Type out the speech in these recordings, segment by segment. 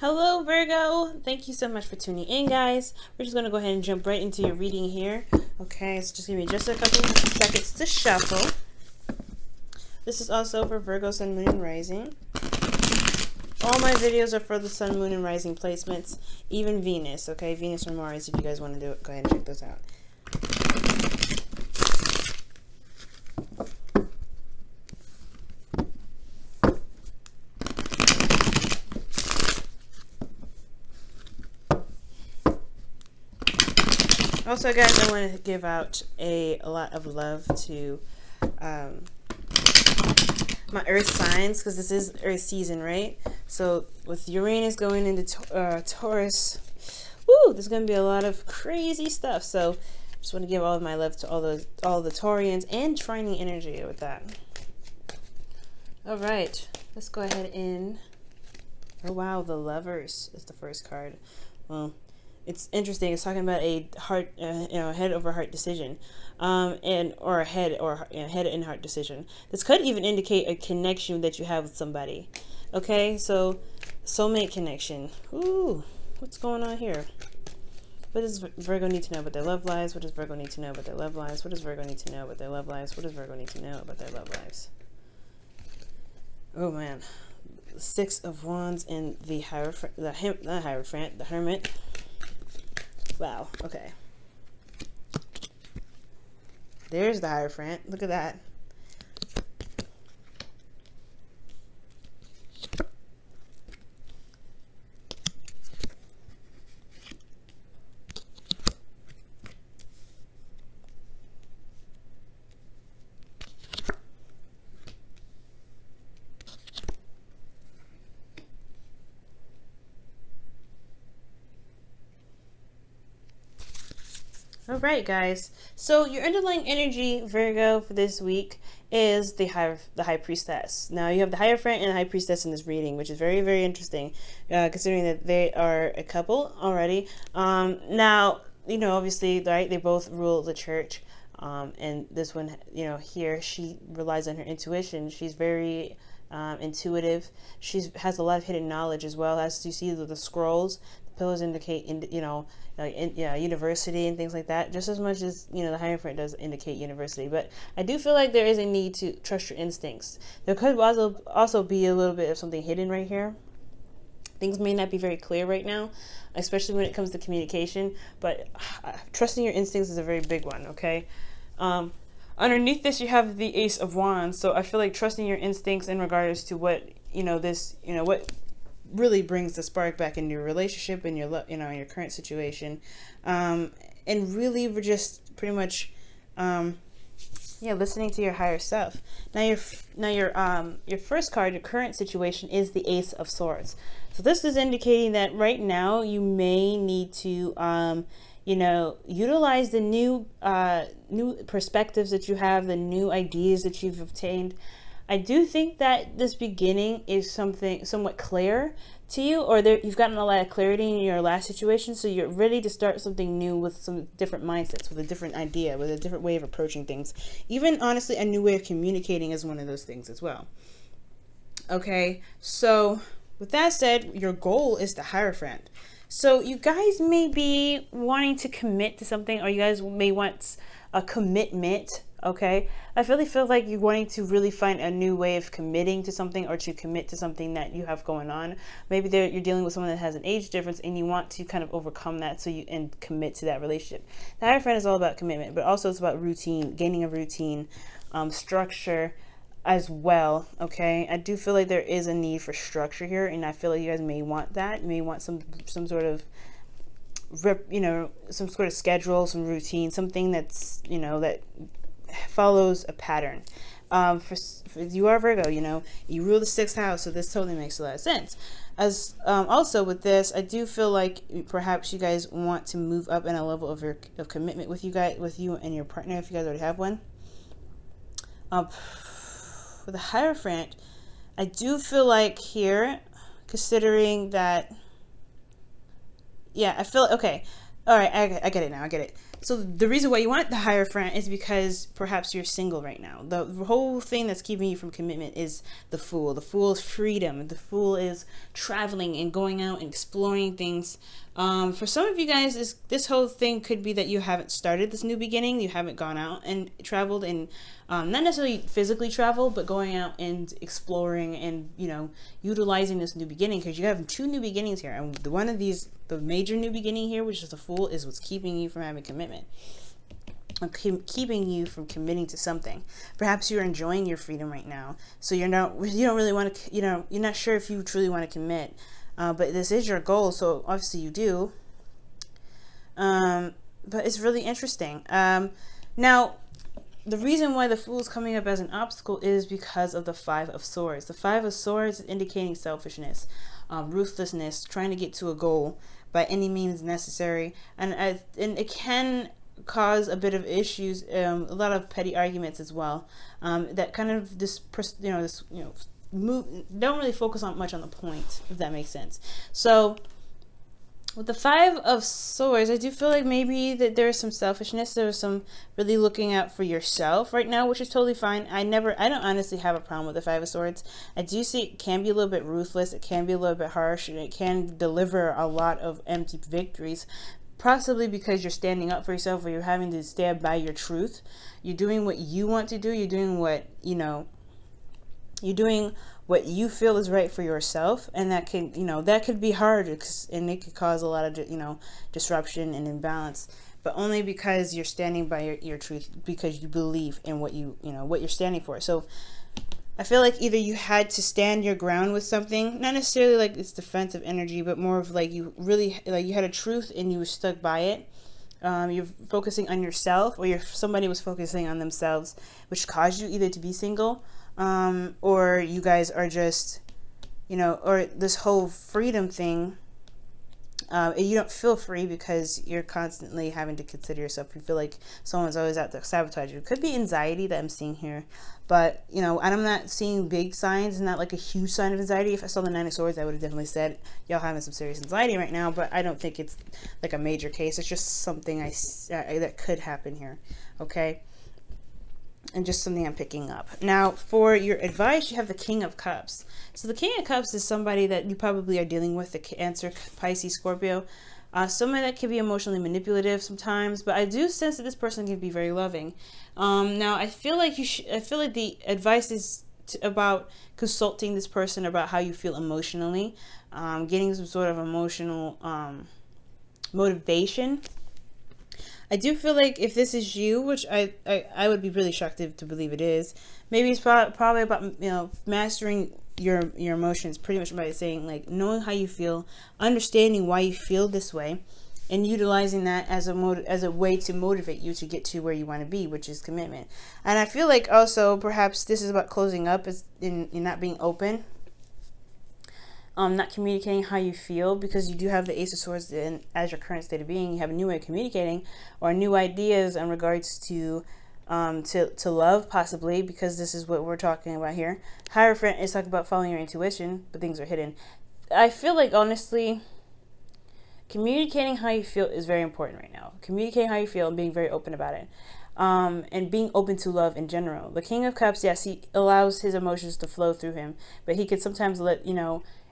Hello Virgo, thank you so much for tuning in, guys. We're just going to go ahead and jump right into your reading here. Okay, so just give me just a couple seconds to shuffle. This is also for Virgo, Sun, Moon, and Rising. All my videos are for the Sun, Moon, and Rising placements, even Venus, okay? Venus or Mars, if you guys want to do it, go ahead and check those out. Also, guys, I want to give out a lot of love to my earth signs, because this is earth season, right? So with Uranus going into Taurus, woo, there's going to be a lot of crazy stuff. So just want to give all of my love to all the Taurians and trining energy with that. All right, let's go ahead and, oh wow, the Lovers is the first card. Well, it's interesting. It's talking about a heart, head over heart decision, or a head and heart decision. This could even indicate a connection that you have with somebody. Okay, so soulmate connection. Ooh, what's going on here? What does Virgo need to know about their love lives? What does Virgo need to know about their love lives? What does Virgo need to know about their love lives? What does Virgo need to know about their love lives? Oh man, Six of Wands and the Hierophant, the Hermit. Wow, okay. There's the Hierophant. Look at that. All right, guys. So your underlying energy, Virgo, for this week is the High Priestess. Now you have the Hierophant and the High Priestess in this reading, which is very, very interesting, considering that they are a couple already. Now, obviously, right? They both rule the church, and this one, here she relies on her intuition. She's very intuitive. She has a lot of hidden knowledge as well. As you see the scrolls, the pillars indicate, university and things like that, just as much as the Hierophant does indicate university. But I do feel like there is a need to trust your instincts. There could also be a little bit of something hidden right here. Things may not be very clear right now, especially when it comes to communication, but trusting your instincts is a very big one. Okay. Underneath this, you have the Ace of Wands. So I feel like trusting your instincts in regards to what what really brings the spark back in your relationship and your your current situation, and really we're just pretty much listening to your higher self. Now your first card, your current situation, is the Ace of Swords. So this is indicating that right now you may need to utilize the new perspectives that you have, the new ideas that you've obtained. I do think that this beginning is something somewhat clear to you, or you've gotten a lot of clarity in your last situation, so you're ready to start something new with some different mindsets, with a different idea, with a different way of approaching things. Even, honestly, a new way of communicating is one of those things as well. Okay, so with that said, your goal is the Hierophant. So you guys may be wanting to commit to something, or you guys may want a commitment. Okay, I really feel like you're wanting to really find a new way of committing to something, or to commit to something that you have going on. Maybe you're dealing with someone that has an age difference, and you want to kind of overcome that, so you and commit to that relationship. The Hierophant is all about commitment, but also it's about routine, gaining a routine, structure as well. Okay, I do feel like there is a need for structure here, and I feel like you guys may want that. You may want some sort of some sort of schedule, some routine, something that's that follows a pattern. For you are Virgo, you rule the 6th house, so this totally makes a lot of sense. As also with this, I do feel like perhaps you guys want to move up in a level of commitment with you and your partner, if you guys already have one. For the Hierophant, I do feel like here, considering that, I feel okay. All right, I get it now. I get it. So the reason why you want the Hierophant is because perhaps you're single right now. The whole thing that's keeping you from commitment is the Fool. The Fool is freedom. The Fool is traveling and going out and exploring things. For some of you guys, this whole thing could be that you haven't started this new beginning. You haven't gone out and traveled, and not necessarily physically traveled, but going out and exploring and, you know, utilizing this new beginning, because you have 2 new beginnings here. And one of these, the major new beginning here, which is the Fool, is what's keeping you from having commitment. Keeping you from committing to something. Perhaps you're enjoying your freedom right now, so you don't really want to, you know, you're not sure if you truly want to commit, but this is your goal, so obviously you do. But it's really interesting. Now, the reason why the Fool is coming up as an obstacle is because of the 5 of Swords. The 5 of Swords is indicating selfishness, ruthlessness, trying to get to a goal by any means necessary, and it can cause a bit of issues, a lot of petty arguments as well, that kind of don't really focus on much on the point, if that makes sense. So with the 5 of Swords, I do feel like maybe that there is some selfishness. There is some really looking out for yourself right now, which is totally fine. I don't honestly have a problem with the 5 of Swords. I do see it can be a little bit ruthless. It can be a little bit harsh, and it can deliver a lot of empty victories. Possibly because you're standing up for yourself, or you're having to stand by your truth. You're doing what you want to do. You're doing what, you know, you're doing what you feel is right for yourself, and that can, you know, that could be hard, and it could cause a lot of, you know, disruption and imbalance, but only because you're standing by your truth, because you believe in what you know, what you're standing for. So I feel like either you had to stand your ground with something, not necessarily like it's defensive energy, but more of like you really, like you had a truth and you were stuck by it. You're focusing on yourself, or somebody was focusing on themselves, which caused you either to be single, or you guys are just, you know, or this whole freedom thing. You don't feel free because you're constantly having to consider yourself. You feel like someone's always out to sabotage you. It could be anxiety that I'm seeing here, but, you know, I'm not seeing big signs, not like a huge sign of anxiety. If I saw the 9 of Swords, I would have definitely said y'all having some serious anxiety right now, but I don't think it's like a major case. It's just something that could happen here, okay? And just something I'm picking up. Now, for your advice, you have the King of Cups. So the King of Cups is somebody that you probably are dealing with, the Cancer, Pisces, Scorpio. Somebody that can be emotionally manipulative sometimes, but I do sense that this person can be very loving. Now, I feel like the advice is about consulting this person about how you feel emotionally, getting some sort of emotional motivation. I do feel like if this is you, which I would be really shocked to believe it is, maybe it's probably about, you know, mastering your emotions, pretty much by saying, like, knowing how you feel, understanding why you feel this way, and utilizing that as a way to motivate you to get to where you want to be, which is commitment. And I feel like also perhaps this is about closing up, in not being open. Not communicating how you feel, because you do have the Ace of Swords as your current state of being. You have a new way of communicating, or new ideas in regards to love, possibly, because this is what we're talking about here. Hierophant is talking about following your intuition, but things are hidden. I feel like, honestly, communicating how you feel is very important right now. Communicating how you feel and being very open about it. And being open to love in general. The King of Cups, yes, he allows his emotions to flow through him, but he could sometimes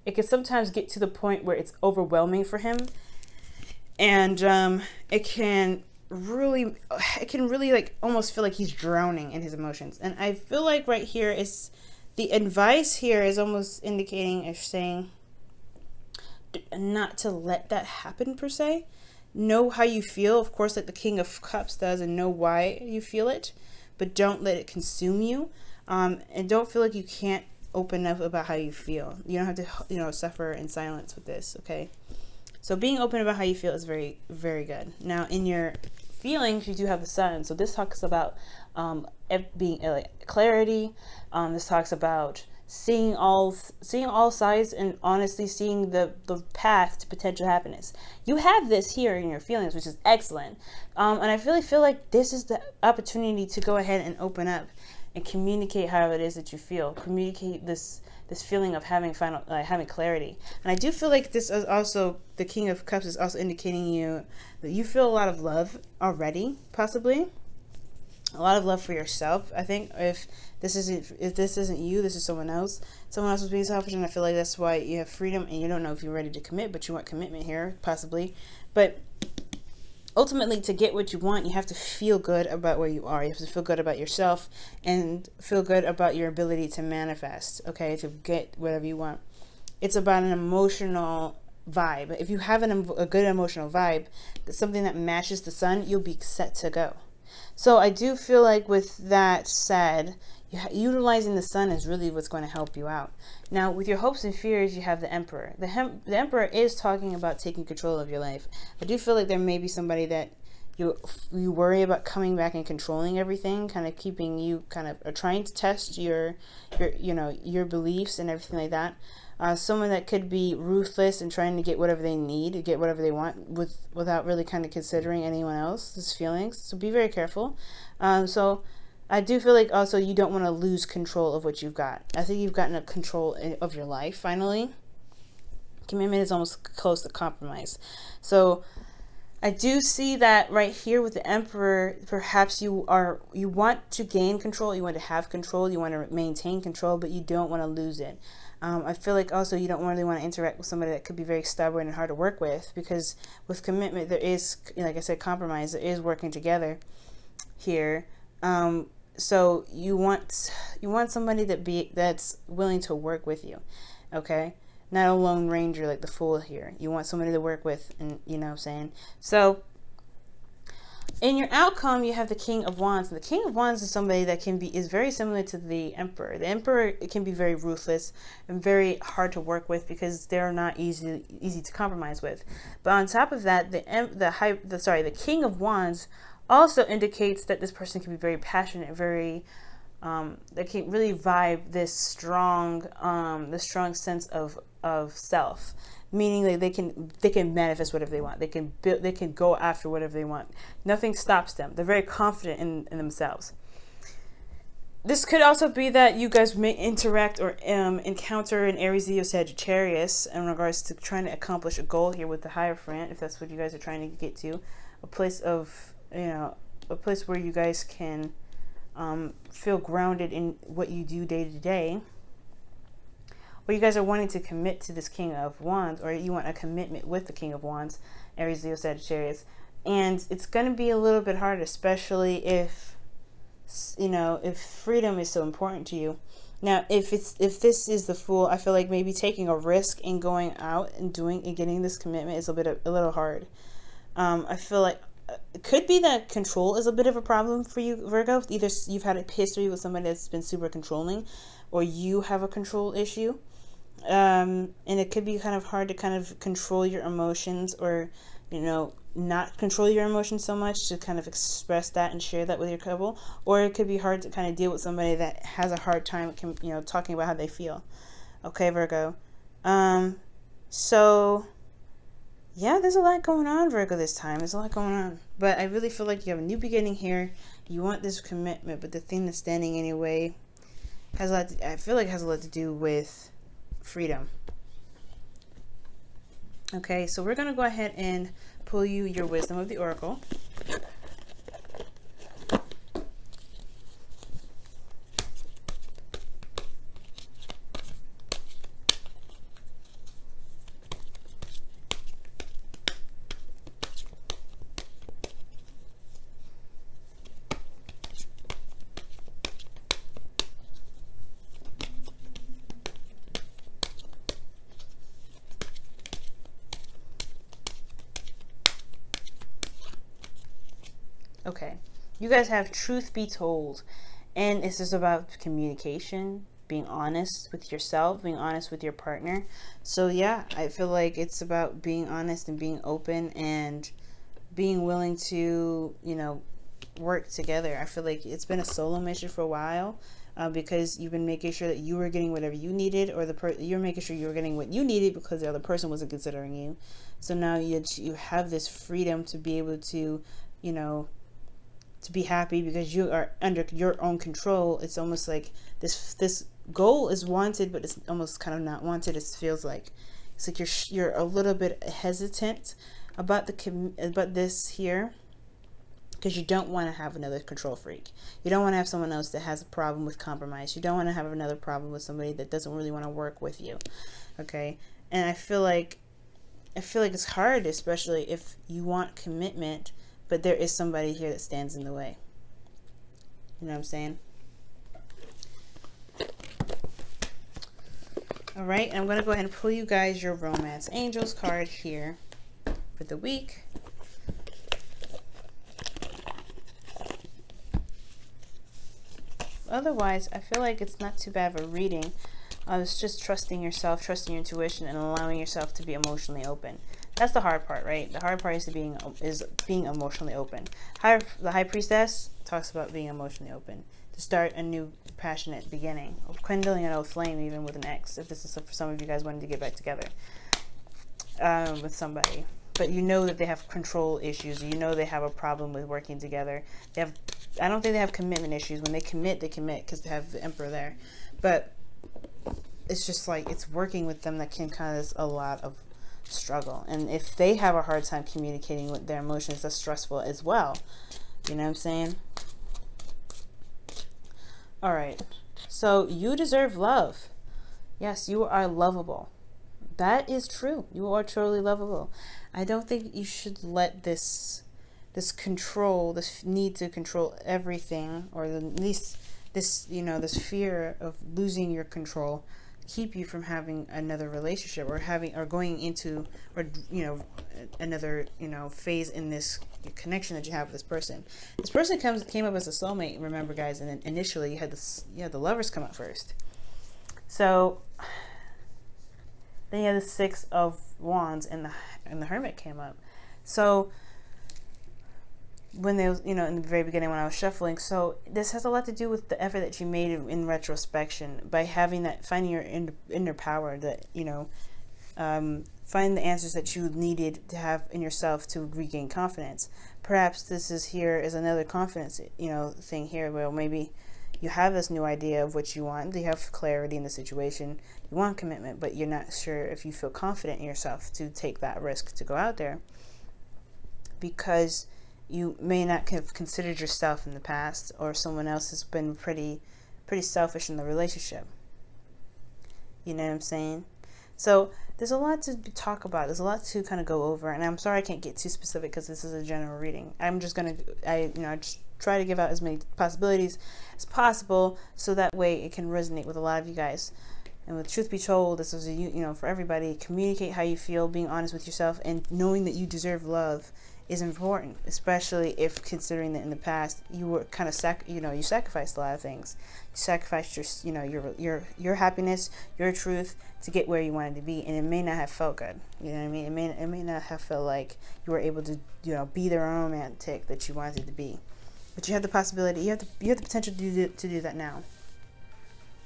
it can sometimes get to the point where it's overwhelming for him, and it can really like almost feel like he's drowning in his emotions. And I feel like right here is the advice here is almost indicating or saying not to let that happen per se. Know how you feel, of course, like the King of Cups does, and know why you feel it, but don't let it consume you, and don't feel like you can't open up about how you feel. You don't have to, you know, suffer in silence with this, okay? So being open about how you feel is very, very good. Now, in your feelings, you do have the Sun. So this talks about being clarity. This talks about seeing all sides, and honestly seeing the path to potential happiness. You have this here in your feelings, which is excellent. And I really feel like this is the opportunity to go ahead and open up and communicate how it is that you feel. Communicate this this feeling of having having clarity. And I do feel like this is also, the King of Cups is also indicating you that you feel a lot of love already, possibly a lot of love for yourself. I think if this isn't you, this is someone else. Someone else is being selfish, and I feel like that's why you have freedom and you don't know if you're ready to commit, but you want commitment here, possibly. But ultimately, to get what you want, you have to feel good about where you are. You have to feel good about yourself and feel good about your ability to manifest, okay, to get whatever you want. It's about an emotional vibe. If you have a good emotional vibe, something that matches the sun, you'll be set to go. So I do feel like, with that said, utilizing the sun is really what's going to help you out. Now, with your hopes and fears, you have the Emperor. The Emperor is talking about taking control of your life. I do feel like there may be somebody that you worry about coming back and controlling everything, kind of keeping you, kind of trying to test your beliefs and everything like that. Someone that could be ruthless and trying to get whatever they need, get whatever they want, without really kind of considering anyone else's feelings. So be very careful. So I do feel like also you don't want to lose control of what you've got. I think you've gotten a control of your life finally. Commitment is almost close to compromise. So I do see that right here with the Emperor. Perhaps you want to gain control, you want to have control, you want to maintain control, but you don't want to lose it. I feel like also you don't really want to interact with somebody that could be very stubborn and hard to work with, because with commitment there is, like I said, compromise. There is working together here. So you want somebody that's willing to work with you, okay? Not a lone ranger like the Fool here. You want somebody to work with, and you know what I'm saying? So in your outcome, you have the King of Wands. And the King of Wands is somebody that is very similar to the Emperor. The Emperor can be very ruthless and very hard to work with, because they're not easy to compromise with. But on top of that, the King of Wands also indicates that this person can be very passionate, very they can really vibe this strong sense of self, meaning that they can manifest whatever they want. They can go after whatever they want. Nothing stops them. They're very confident in themselves. This could also be that you guys may interact or encounter an Aries, Leo, Sagittarius in regards to trying to accomplish a goal here with the Hierophant, if that's what you guys are trying to get to, a place where you guys can feel grounded in what you do day to day. Or you guys are wanting to commit to this King of Wands, or you want a commitment with the King of Wands, Aries, Leo, Sagittarius. And it's going to be a little bit hard, especially if freedom is so important to you. Now, if this is the Fool, I feel like maybe taking a risk and going out and getting this commitment is a little hard. I feel like it could be that control is a bit of a problem for you, Virgo. Either you've had a history with somebody that's been super controlling, or you have a control issue. And it could be kind of hard to kind of control your emotions, or not control your emotions so much, to kind of express that and share that with your couple. Or it could be hard to kind of deal with somebody that has a hard time talking about how they feel. Okay, Virgo. So yeah, there's a lot going on, Virgo, this time. There's a lot going on. But I really feel like you have a new beginning here. You want this commitment, but the thing that's standing in your way has a lot to do with freedom. Okay, so we're going to go ahead and pull you your Wisdom of the Oracle. Okay, you guys have Truth Be Told, and this is about communication, being honest with yourself, being honest with your partner. So yeah, I feel like it's about being honest and being open and being willing to, work together. I feel like it's been a solo mission for a while, because you've been making sure that you were getting whatever you needed, or you're making sure you were getting what you needed because the other person wasn't considering you. So now you have this freedom to be able to, to be happy because you are under your own control. It's almost like this goal is wanted, but it's almost kind of not wanted. It feels like it's like you're a little bit hesitant about this here, because you don't want to have another control freak. You don't want to have someone else that has a problem with compromise. You don't want to have another problem with somebody that doesn't really want to work with you. Okay? And I feel like it's hard, especially if you want commitment, but there is somebody here that stands in the way. You know what I'm saying? All right, I'm going to go ahead and pull you guys your Romance Angels card here for the week. Otherwise, I feel like it's not too bad of a reading. It's just trusting yourself, trusting your intuition, and allowing yourself to be emotionally open. That's the hard part, right? The hard part is being emotionally open. The High Priestess talks about being emotionally open, to start a new passionate beginning, kindling an old flame, even with an ex, if this is for some of you guys wanting to get back together with somebody. But you know that they have control issues. You know they have a problem with working together. I don't think they have commitment issues. When they commit because they have the Emperor there. But it's just like, it's working with them that can cause a lot of struggle. And if they have a hard time communicating with their emotions, that's stressful as well. You know what I'm saying? All right. So you deserve love. Yes, you are lovable. That is true. You are truly lovable. I don't think you should let this control, this need to control everything, or at least this, you know, this fear of losing your control, keep you from having another relationship, or going into, or, you know, another, you know, phase in this connection that you have with this person. This person came up as a soulmate, remember, guys, and then initially you had the Lovers come up first. So then you had the Six of Wands, and the Hermit came up. So when they was, you know, in the very beginning when I was shuffling, so this has a lot to do with the effort that you made in retrospection, by having that, finding your inner power, that, you know, find the answers that you needed to have in yourself to regain confidence. Perhaps this is another confidence, you know, thing here, where maybe you have this new idea of what you want. You have clarity in the situation. You want commitment, but you're not sure if you feel confident in yourself to take that risk to go out there, because you may not have considered yourself in the past, or someone else has been pretty selfish in the relationship. You know what I'm saying? So there's a lot to talk about. There's a lot to kind of go over, and I'm sorry I can't get too specific because this is a general reading. I'm just gonna, just try to give out as many possibilities as possible, so that way it can resonate with a lot of you guys. And with truth be told, this is for everybody. Communicate how you feel, being honest with yourself, and knowing that you deserve love is important, especially if considering that in the past you were kind of you sacrificed a lot of things. You sacrificed your happiness, your truth, to get where you wanted to be, and it may not have felt good. You know what I mean? It may not have felt like you were able to be the romantic that you wanted to be. But you have the possibility, you have the potential to do that now.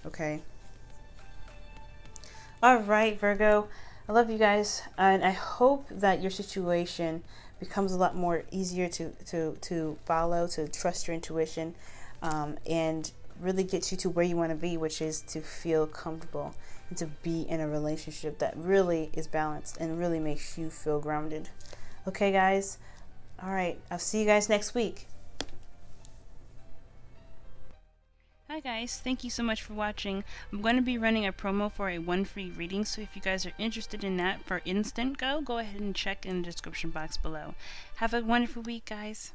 Okay. All right, Virgo. I love you guys, and I hope that your situation becomes a lot more easier to follow, to trust your intuition, and really get you to where you want to be, which is to feel comfortable and to be in a relationship that really is balanced and really makes you feel grounded. Okay, guys? All right. I'll see you guys next week. Hi guys, thank you so much for watching. I'm going to be running a promo for a 1 free reading, so if you guys are interested in that for instant go ahead and check in the description box below. Have a wonderful week, guys.